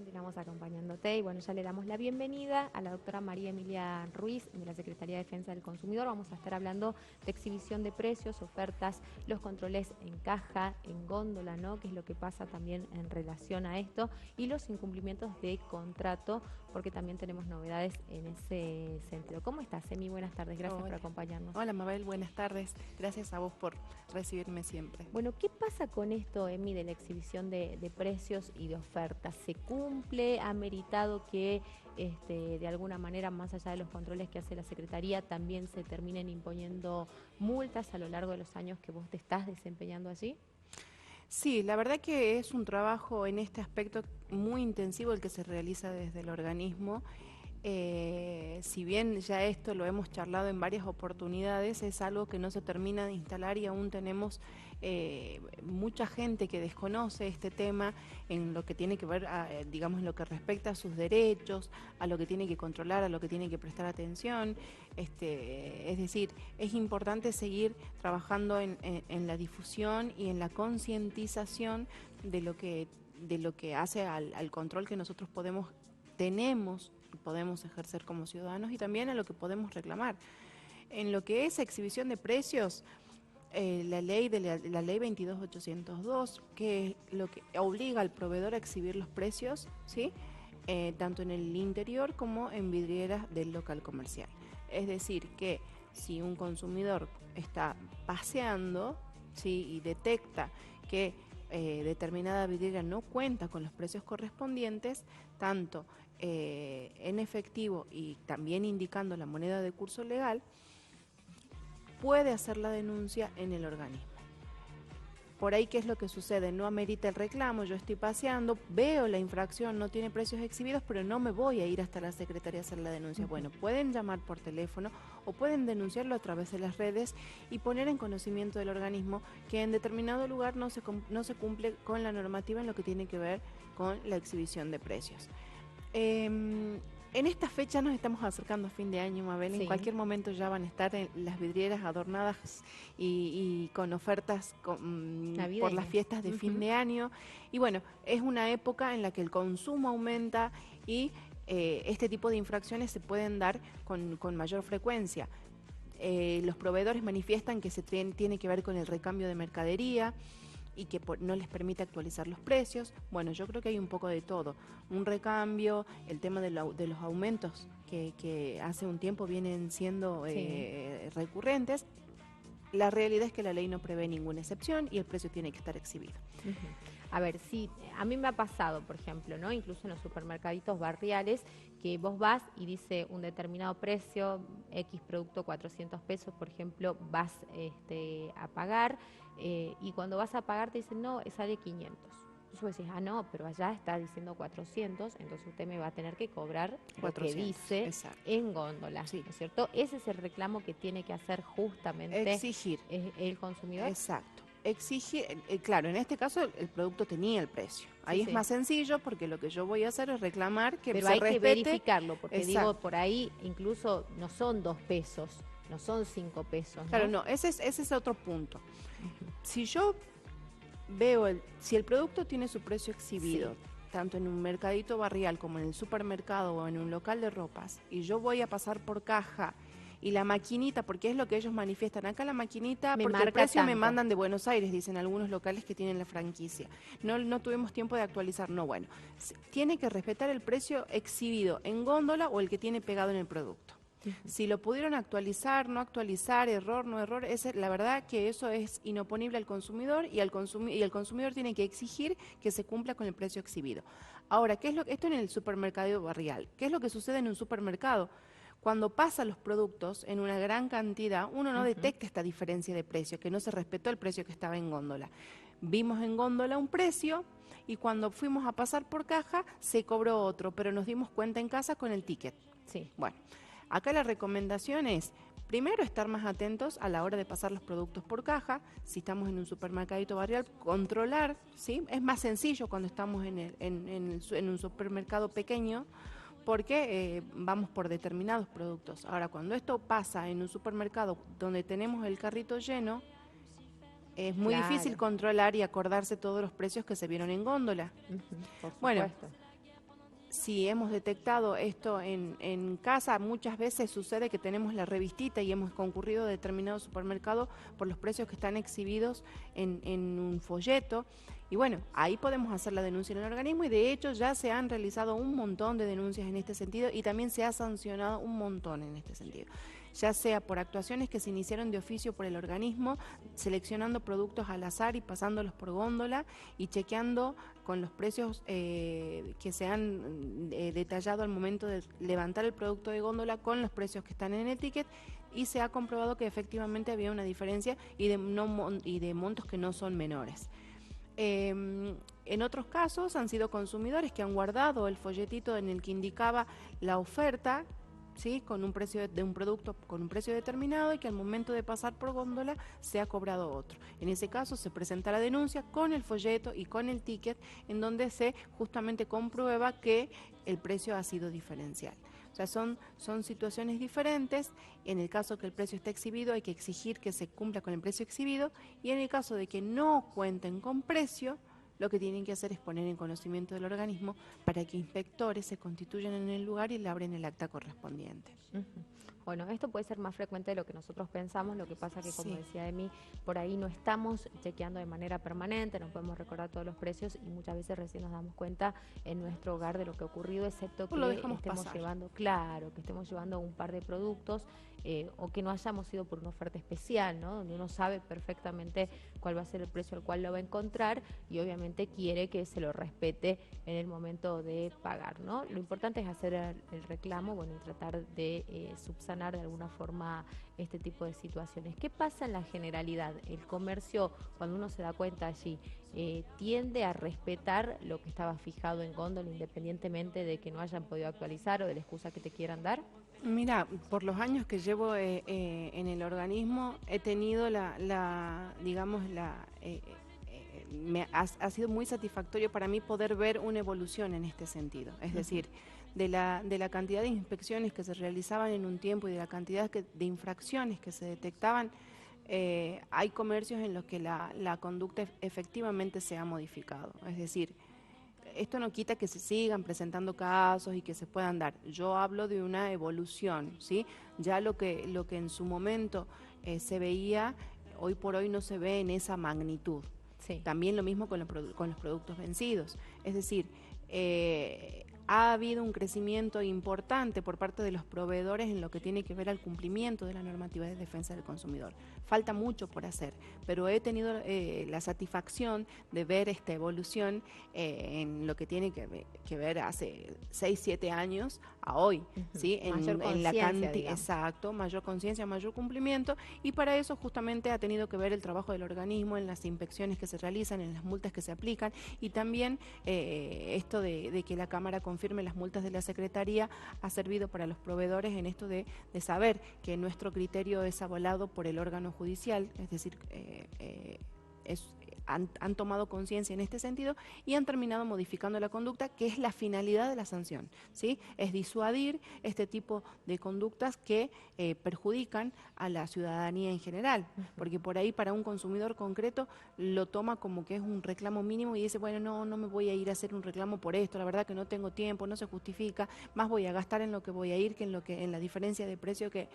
continuamos acompañándote y bueno, ya le damos la bienvenida a la doctora María Emilia Ruiz de la Secretaría de Defensa del Consumidor. Vamos a estar hablando de exhibición de precios, ofertas, los controles en caja, en góndola, ¿no? Que es lo que pasa también en relación a esto y los incumplimientos de contrato, porque también tenemos novedades en ese sentido. ¿Cómo estás, Emi? Buenas tardes, gracias por acompañarnos. Hola, Mabel, buenas tardes. Gracias a vos por recibirme siempre. Bueno, ¿qué pasa con esto, Emi, de la exhibición de precios y de ofertas? ¿Se cumple? ¿Ha meritado que de alguna manera, más allá de los controles que hace la Secretaría, también se terminen imponiendo multas a lo largo de los años que vos te estás desempeñando allí? Sí, la verdad que es un trabajo en este aspecto muy intensivo el que se realiza desde el organismo. Si bien ya esto lo hemos charlado en varias oportunidades, es algo que no se termina de instalar y aún tenemos mucha gente que desconoce este tema en lo que tiene que ver, digamos, en lo que respecta a sus derechos, a lo que tiene que controlar, a lo que tiene que prestar atención. Es decir, es importante seguir trabajando en la difusión y en la concientización de lo que hace al control que nosotros podemos ejercer como ciudadanos y también a lo que podemos reclamar. En lo que es exhibición de precios, la ley 22.802, que es lo que obliga al proveedor a exhibir los precios, ¿sí? Tanto en el interior como en vidrieras del local comercial. Es decir, que si un consumidor está paseando, ¿sí?, y detecta que determinada vidriera no cuenta con los precios correspondientes, tanto en efectivo y también indicando la moneda de curso legal, puede hacer la denuncia en el organismo. Por ahí, ¿qué es lo que sucede? No amerita el reclamo, yo estoy paseando, veo la infracción, no tiene precios exhibidos, pero no me voy a ir hasta la Secretaría a hacer la denuncia. Bueno, pueden llamar por teléfono o pueden denunciarlo a través de las redes y poner en conocimiento del organismo que en determinado lugar no se cumple con la normativa en lo que tiene que ver con la exhibición de precios. En esta fecha nos estamos acercando a fin de año, Mabel. Sí. En cualquier momento ya van a estar en las vidrieras adornadas y con ofertas por las fiestas de fin de año. Y bueno, es una época en la que el consumo aumenta y este tipo de infracciones se pueden dar con mayor frecuencia. Los proveedores manifiestan que se tiene que ver con el recambio de mercadería y que no les permite actualizar los precios. Bueno, yo creo que hay un poco de todo. Un recambio, el tema de los aumentos que hace un tiempo vienen siendo recurrentes. La realidad es que la ley no prevé ninguna excepción y el precio tiene que estar exhibido. A ver, sí, a mí me ha pasado, por ejemplo, ¿no? Incluso en los supermercaditos barriales, que vos vas y dice un determinado precio, X producto 400 pesos, por ejemplo, vas a pagar y cuando vas a pagar te dicen, no, sale 500. Entonces vos decís, no, pero allá está diciendo 400, entonces usted me va a tener que cobrar 400, lo que dice, exacto, en góndola, sí, ¿no es cierto? Ese es el reclamo que tiene que hacer justamente exigir el consumidor. Exacto. Exigir, claro, en este caso el producto tenía el precio. Ahí es más sencillo porque lo que yo voy a hacer es reclamar que pero se hay respete. Que verificarlo, porque exacto, digo, por ahí incluso no son 2 pesos, no son 5 pesos, ¿no? Claro, no, ese es otro punto. Si yo veo, si el producto tiene su precio exhibido, tanto en un mercadito barrial como en el supermercado o en un local de ropas, y yo voy a pasar por caja y la maquinita, porque es lo que ellos manifiestan, acá la maquinita, porque el precio tanto me mandan de Buenos Aires, dicen algunos locales que tienen la franquicia. No tuvimos tiempo de actualizar, no, bueno, tiene que respetar el precio exhibido en góndola o el que tiene pegado en el producto. Si lo pudieron actualizar, no actualizar, error, no error, la verdad que eso es inoponible al consumidor y el consumidor tiene que exigir que se cumpla con el precio exhibido. Ahora, esto en el supermercado barrial, ¿qué es lo que sucede en un supermercado? Cuando pasan los productos en una gran cantidad, uno no detecta esta diferencia de precio, que no se respetó el precio que estaba en góndola. Vimos en góndola un precio y cuando fuimos a pasar por caja se cobró otro, pero nos dimos cuenta en casa con el ticket. Sí. Bueno, acá la recomendación es, primero, estar más atentos a la hora de pasar los productos por caja. Si estamos en un supermercadito barrial, controlar, ¿sí? Es más sencillo cuando estamos en un supermercado pequeño, porque vamos por determinados productos. Ahora, cuando esto pasa en un supermercado donde tenemos el carrito lleno, es muy difícil controlar y acordarse todos los precios que se vieron en góndola. Por supuesto. Bueno, si hemos detectado esto en casa, muchas veces sucede que tenemos la revistita y hemos concurrido a determinado supermercado por los precios que están exhibidos en un folleto. Y bueno, ahí podemos hacer la denuncia en el organismo y de hecho ya se han realizado un montón de denuncias en este sentido y también se ha sancionado un montón en este sentido, ya sea por actuaciones que se iniciaron de oficio por el organismo, seleccionando productos al azar y pasándolos por góndola y chequeando con los precios que se han detallado al momento de levantar el producto de góndola con los precios que están en el ticket, y se ha comprobado que efectivamente había una diferencia y de montos que no son menores. En otros casos han sido consumidores que han guardado el folletito en el que indicaba la oferta, ¿sí?, con un precio de un producto con un precio determinado y que al momento de pasar por góndola se ha cobrado otro. En ese caso se presenta la denuncia con el folleto y con el ticket en donde se justamente comprueba que el precio ha sido diferencial. O sea, son situaciones diferentes. En el caso que el precio esté exhibido hay que exigir que se cumpla con el precio exhibido y en el caso de que no cuenten con precio, lo que tienen que hacer es poner en conocimiento del organismo para que inspectores se constituyan en el lugar y le abren el acta correspondiente. Uh-huh. Bueno, esto puede ser más frecuente de lo que nosotros pensamos, lo que pasa que, como decía Emi, por ahí no estamos chequeando de manera permanente, no podemos recordar todos los precios y muchas veces recién nos damos cuenta en nuestro hogar de lo que ha ocurrido, excepto que estemos llevando, que estemos llevando un par de productos o que no hayamos ido por una oferta especial, ¿no?, donde uno sabe perfectamente cuál va a ser el precio al cual lo va a encontrar y obviamente quiere que se lo respete en el momento de pagar, ¿no? Lo importante es hacer el reclamo, bueno, y tratar de subsanar de alguna forma este tipo de situaciones. ¿Qué pasa en la generalidad? El comercio, cuando uno se da cuenta allí, tiende a respetar lo que estaba fijado en góndola independientemente de que no hayan podido actualizar o de la excusa que te quieran dar. Mira, por los años que llevo en el organismo he tenido ha sido muy satisfactorio para mí poder ver una evolución en este sentido. Es decir, de la cantidad de inspecciones que se realizaban en un tiempo y de la cantidad de infracciones que se detectaban, hay comercios en los que la conducta efectivamente se ha modificado. Es decir, esto no quita que se sigan presentando casos y que se puedan dar. Yo hablo de una evolución, ¿sí? Ya lo que en su momento se veía, hoy por hoy no se ve en esa magnitud. Sí. También lo mismo con los productos vencidos. Es decir, ha habido un crecimiento importante por parte de los proveedores en lo que tiene que ver al cumplimiento de la normativa de defensa del consumidor. Falta mucho por hacer, pero he tenido la satisfacción de ver esta evolución en lo que tiene que ver hace 6, 7 años a hoy, ¿sí? En la cantidad. Exacto, mayor conciencia, mayor cumplimiento, y para eso justamente ha tenido que ver el trabajo del organismo en las inspecciones que se realizan, en las multas que se aplican, y también esto de que la Cámara confirme las multas de la Secretaría ha servido para los proveedores en esto de saber que nuestro criterio es avalado por el órgano judicial, es decir, han tomado conciencia en este sentido y han terminado modificando la conducta, que es la finalidad de la sanción, ¿sí? Es disuadir este tipo de conductas que perjudican a la ciudadanía en general, porque por ahí para un consumidor concreto lo toma como que es un reclamo mínimo y dice, bueno, no me voy a ir a hacer un reclamo por esto, la verdad que no tengo tiempo, no se justifica, más voy a gastar en lo que voy a ir que en la diferencia de precio que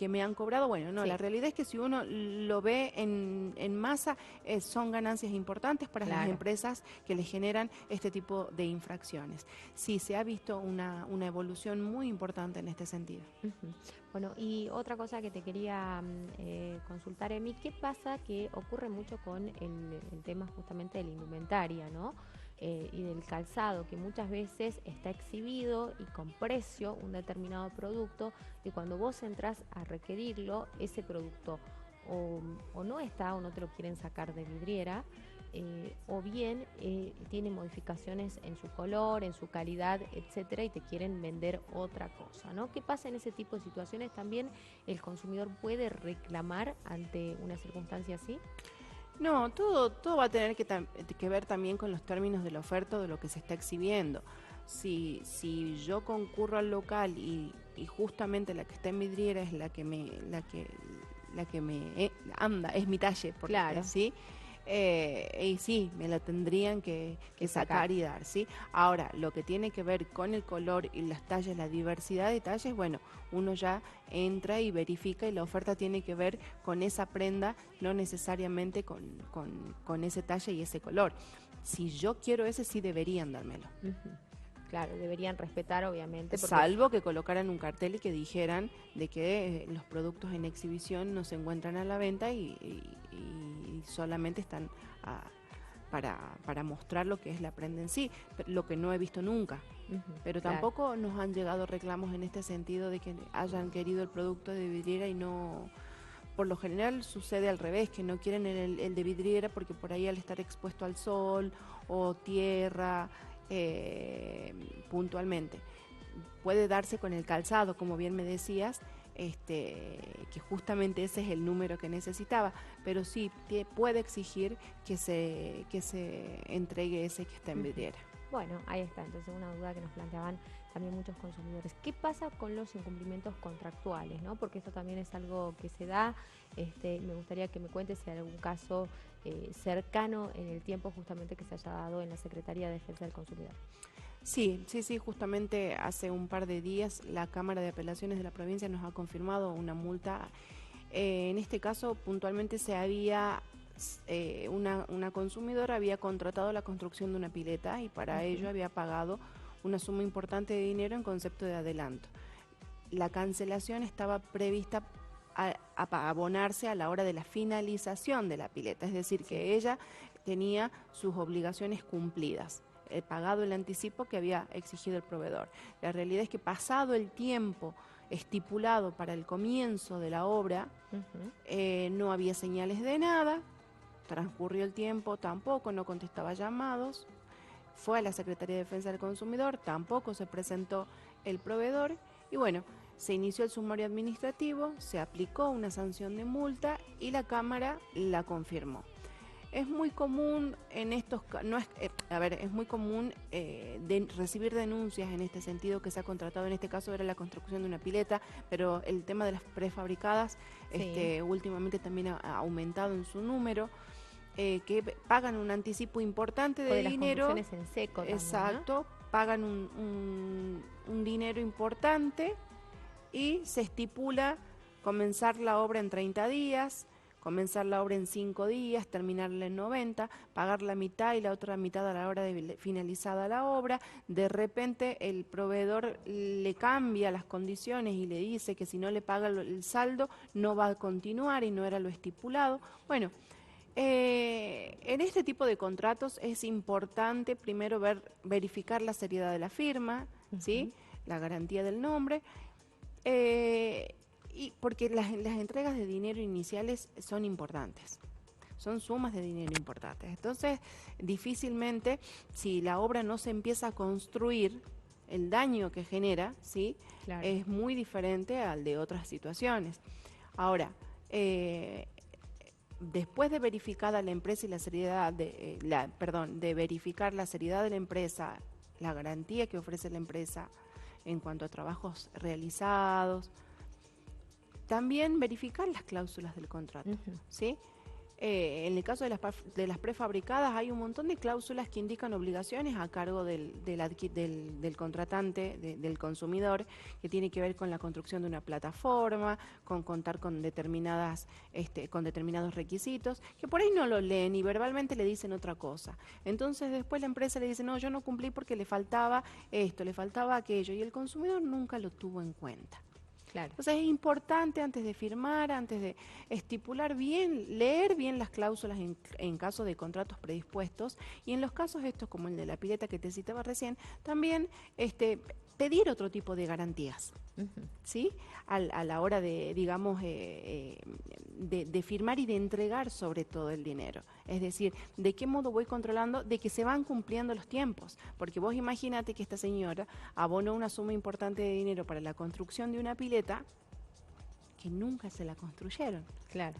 me han cobrado. Bueno, no, sí. La realidad es que si uno lo ve en masa, son ganancias importantes para las empresas que les generan este tipo de infracciones. Sí, se ha visto una evolución muy importante en este sentido. Bueno, y otra cosa que te quería consultar, Emi, ¿qué pasa que ocurre mucho con el tema justamente de la indumentaria, ¿no? Y del calzado, que muchas veces está exhibido y con precio un determinado producto, y cuando vos entras a requerirlo, ese producto o no está o no te lo quieren sacar de vidriera, o bien tiene modificaciones en su color, en su calidad, etcétera, y te quieren vender otra cosa, ¿no? ¿Qué pasa en ese tipo de situaciones? ¿También el consumidor puede reclamar ante una circunstancia así? No, todo va a tener que ver también con los términos de la oferta o de lo que se está exhibiendo. Si yo concurro al local y justamente la que está en vidriera es la que me anda, es mi talle, claro. ¿sí? y sí, me la tendrían que sacar y dar, ¿sí? Ahora, lo que tiene que ver con el color y las tallas, la diversidad de talles, bueno, uno ya entra y verifica y la oferta tiene que ver con esa prenda, no necesariamente con ese talle y ese color. Si yo quiero ese, sí deberían dármelo. Ujú. Claro, deberían respetar, obviamente, porque Salvo que colocaran un cartel y que dijeran de que los productos en exhibición no se encuentran a la venta y solamente están a- para mostrar lo que es la prenda en sí, lo que no he visto nunca. ujú, Pero claro. tampoco nos han llegado reclamos en este sentido de que hayan querido el producto de vidriera y no... Por lo general sucede al revés, que no quieren el de vidriera porque por ahí al estar expuesto al sol o tierra eh, puntualmente. Puede darse con el calzado, como bien me decías, que justamente ese es el número que necesitaba, pero sí puede exigir que se entregue ese que está en Ujú. vidriera. Bueno, ahí está, entonces una duda que nos planteaban también muchos consumidores. ¿Qué pasa con los incumplimientos contractuales, no? Porque esto también es algo que se da. Me gustaría que me cuentes si hay algún caso cercano en el tiempo justamente que se haya dado en la Secretaría de Defensa del Consumidor. Sí, sí, sí, justamente hace un par de días la Cámara de Apelaciones de la provincia nos ha confirmado una multa. En este caso, puntualmente se había, una consumidora había contratado la construcción de una pileta y para ello Ujú. había pagado una suma importante de dinero en concepto de adelanto. La cancelación estaba prevista a abonarse a la hora de la finalización de la pileta, es decir, Sí. que ella tenía sus obligaciones cumplidas, pagado el anticipo que había exigido el proveedor. La realidad es que pasado el tiempo estipulado para el comienzo de la obra, Ujú. no había señales de nada, transcurrió el tiempo, tampoco, no contestaba llamados, fue a la Secretaría de Defensa del Consumidor, tampoco se presentó el proveedor y bueno, se inició el sumario administrativo, se aplicó una sanción de multa y la Cámara la confirmó. Es muy común en estos no es, a ver, es muy común recibir denuncias en este sentido que se ha contratado, en este caso era la construcción de una pileta, pero el tema de las prefabricadas Sí. últimamente también ha aumentado en su número, que pagan un anticipo importante O de de las dinero, construcciones en seco también, ¿no? exacto, pagan un dinero importante y se estipula comenzar la obra en 30 días, comenzar la obra en 5 días, terminarla en 90, pagar la mitad y la otra mitad a la hora de finalizada la obra. De repente el proveedor le cambia las condiciones y le dice que si no le paga el saldo no va a continuar y no era lo estipulado. Bueno, en este tipo de contratos es importante primero verificar la seriedad de la firma, ¿sí? Ujú. La garantía del nombre, eh, y porque las entregas de dinero iniciales son importantes, son sumas de dinero importantes. Entonces, difícilmente, si la obra no se empieza a construir, el daño que genera, ¿sí? Claro. Es muy diferente al de otras situaciones. Ahora, después de verificada la empresa y la seriedad de verificar la seriedad de la empresa, la garantía que ofrece la empresa en cuanto a trabajos realizados, también verificar las cláusulas del contrato, Ujú. ¿sí? En el caso de las prefabricadas hay un montón de cláusulas que indican obligaciones a cargo del contratante, del consumidor, que tiene que ver con la construcción de una plataforma, con contar con con determinados requisitos, que por ahí no lo leen y verbalmente le dicen otra cosa. Entonces después la empresa le dice, no, yo no cumplí porque le faltaba esto, le faltaba aquello, y el consumidor nunca lo tuvo en cuenta. Claro. Entonces es importante antes de firmar, antes de estipular bien, leer bien las cláusulas en caso de contratos predispuestos y en los casos estos como el de la pileta que te citaba recién, también pedir otro tipo de garantías. Ujú. ¿Sí? A la hora de, digamos, de firmar y de entregar sobre todo el dinero. Es decir, ¿de qué modo voy controlando? De que se van cumpliendo los tiempos. Porque vos imagínate que esta señora abonó una suma importante de dinero para la construcción de una pileta que nunca se la construyeron. Claro.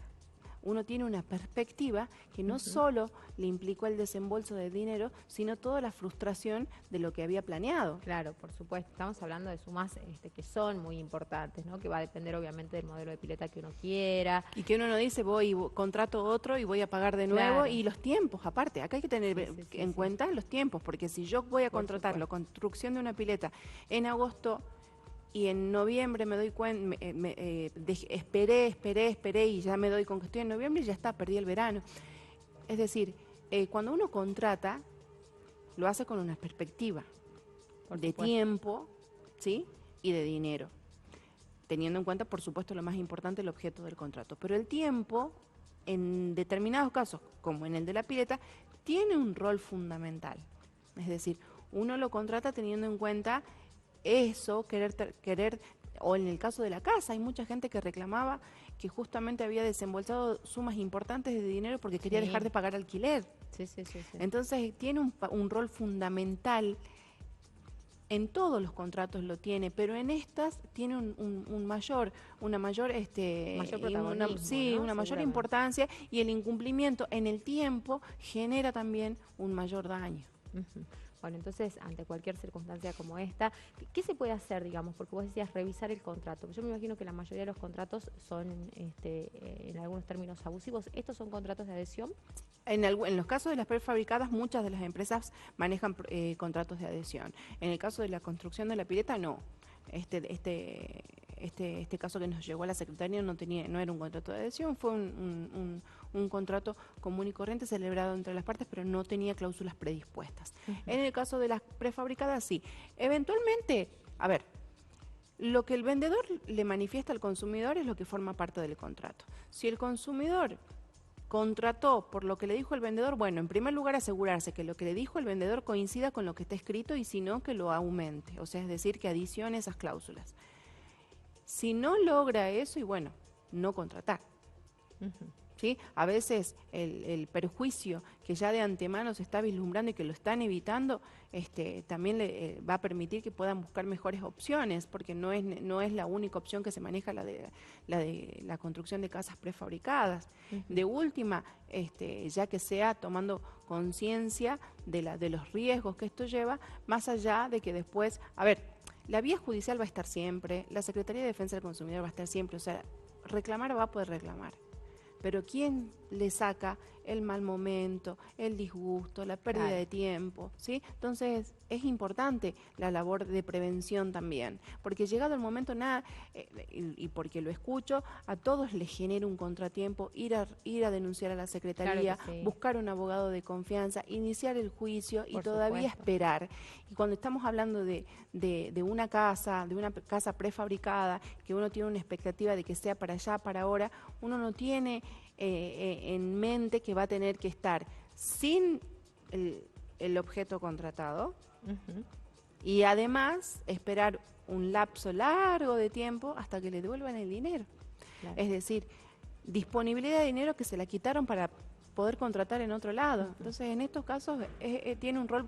uno tiene una perspectiva que no solo le implicó el desembolso de dinero, sino toda la frustración de lo que había planeado. Claro, por supuesto. Estamos hablando de sumas que son muy importantes, ¿no? Que va a depender obviamente del modelo de pileta que uno quiera. Y que uno no dice, contrato otro y voy a pagar de nuevo, y los tiempos, aparte, acá hay que tener en cuenta los tiempos, porque si yo voy a contratar la construcción de una pileta en agosto y en noviembre me doy cuenta, esperé y ya me doy con que estoy en noviembre y ya está, perdí el verano. Es decir, cuando uno contrata, lo hace con una perspectiva de tiempo, ¿sí? Y de dinero, teniendo en cuenta, por supuesto, lo más importante, el objeto del contrato. Pero el tiempo, en determinados casos, como en el de la pileta, tiene un rol fundamental. Es decir, uno lo contrata teniendo en cuenta eso, querer, o en el caso de la casa, hay mucha gente que reclamaba que justamente había desembolsado sumas importantes de dinero porque quería dejar de pagar alquiler. Entonces tiene un rol fundamental. En todos los contratos lo tiene, pero en estas tiene una mayor protagonismo, una mayor importancia, y el incumplimiento en el tiempo genera también un mayor daño. Bueno, entonces, ante cualquier circunstancia como esta, ¿qué se puede hacer, digamos? Porque vos decías revisar el contrato. Yo me imagino que la mayoría de los contratos son, en algunos términos, abusivos. ¿Estos son contratos de adhesión? En los casos de las prefabricadas, muchas de las empresas manejan contratos de adhesión. En el caso de la construcción de la pileta, no. Este caso que nos llegó a la Secretaría no era un contrato de adhesión, fue un contrato común y corriente celebrado entre las partes, pero no tenía cláusulas predispuestas. En el caso de las prefabricadas, sí. Eventualmente, a ver, lo que el vendedor le manifiesta al consumidor es lo que forma parte del contrato. Si el consumidor contrató por lo que le dijo el vendedor, bueno, en primer lugar asegurarse que lo que le dijo el vendedor coincida con lo que está escrito, y si no, que lo aumente, o sea, es decir, que adicione esas cláusulas. Si no logra eso, y bueno, no contratar. ¿Sí? A veces el perjuicio que ya de antemano se está vislumbrando y que lo están evitando, también le va a permitir que puedan buscar mejores opciones, porque no es la única opción que se maneja la de la construcción de casas prefabricadas. De última, ya que sea tomando conciencia de los riesgos que esto lleva, más allá de que después, a ver, la vía judicial va a estar siempre, la Secretaría de Defensa del Consumidor va a estar siempre, o sea, reclamar va a poder reclamar. Pero ¿quién le saca el mal momento, el disgusto, la pérdida de tiempo? ¿Sí? Entonces es importante la labor de prevención también, porque llegado el momento, y porque lo escucho, a todos les genera un contratiempo ir a denunciar a la Secretaría, buscar un abogado de confianza, iniciar el juicio y todavía esperar. Y cuando estamos hablando de una casa prefabricada, que uno tiene una expectativa de que sea para allá, para ahora, uno no tiene en mente que va a tener que estar sin el objeto contratado y además esperar un lapso largo de tiempo hasta que le devuelvan el dinero. Es decir, disponibilidad de dinero que se la quitaron para poder contratar en otro lado. Entonces, en estos casos tiene un rol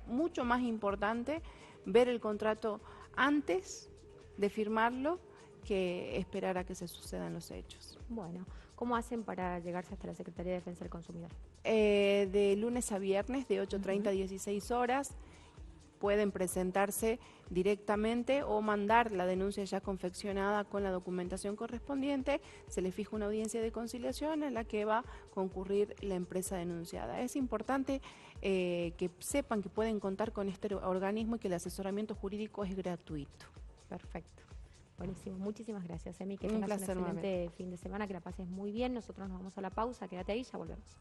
mucho más importante ver el contrato antes de firmarlo que esperar a que se sucedan los hechos. Bueno, ¿cómo hacen para llegarse hasta la Secretaría de Defensa del Consumidor? De lunes a viernes, de 8:30 a 16 horas. Pueden presentarse directamente o mandar la denuncia ya confeccionada con la documentación correspondiente. Se les fija una audiencia de conciliación en la que va a concurrir la empresa denunciada. Es importante que sepan que pueden contar con este organismo y que el asesoramiento jurídico es gratuito. Perfecto. Buenísimo. Muchísimas gracias, Emi. Que tengas un excelente fin de semana, que la pases muy bien. Nosotros nos vamos a la pausa. Quédate ahí, ya volvemos.